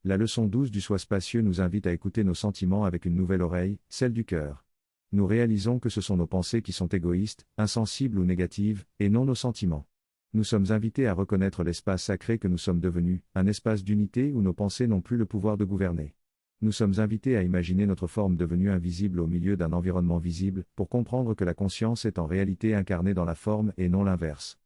La leçon 12 du soi spacieux nous invite à écouter nos sentiments avec une nouvelle oreille, celle du cœur. Nous réalisons que ce sont nos pensées qui sont égoïstes, insensibles ou négatives, et non nos sentiments. Nous sommes invités à reconnaître l'espace sacré que nous sommes devenus, un espace d'unité où nos pensées n'ont plus le pouvoir de gouverner. Nous sommes invités à imaginer notre forme devenue invisible au milieu d'un environnement visible, pour comprendre que la conscience est en réalité incarnée dans la forme et non l'inverse.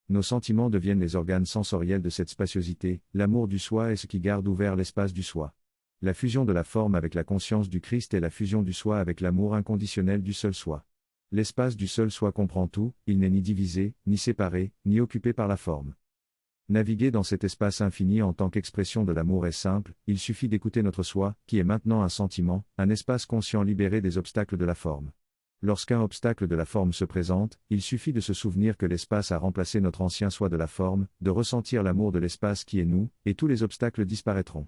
Nos sentiments deviennent les organes sensoriels de cette spatiosité, l'amour du soi est ce qui garde ouvert l'espace du soi. La fusion de la forme avec la conscience du Christ est la fusion du soi avec l'amour inconditionnel du seul soi. L'espace du seul soi comprend tout, il n'est ni divisé, ni séparé, ni occupé par la forme. Naviguer dans cet espace infini en tant qu'expression de l'amour est simple, il suffit d'écouter notre soi, qui est maintenant un sentiment, un espace conscient libéré des obstacles de la forme. Lorsqu'un obstacle de la forme se présente, il suffit de se souvenir que l'espace a remplacé notre ancien soi de la forme, de ressentir l'amour de l'espace qui est nous, et tous les obstacles disparaîtront.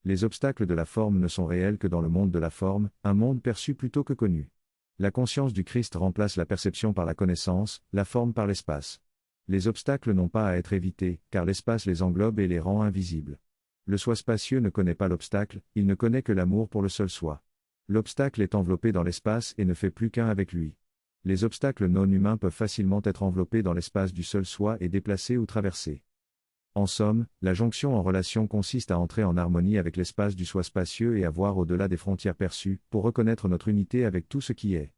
Les obstacles de la forme ne sont réels que dans le monde de la forme, un monde perçu plutôt que connu. La conscience du Christ remplace la perception par la connaissance, la forme par l'espace. Les obstacles n'ont pas à être évités, car l'espace les englobe et les rend invisibles. Le soi spacieux ne connaît pas l'obstacle, il ne connaît que l'amour pour le seul soi. L'obstacle est enveloppé dans l'espace et ne fait plus qu'un avec lui. Les obstacles non humains peuvent facilement être enveloppés dans l'espace du seul soi et déplacés ou traversés. En somme, la jonction en relation consiste à entrer en harmonie avec l'espace du soi spacieux et à voir au-delà des frontières perçues, pour reconnaître notre unité avec tout ce qui est.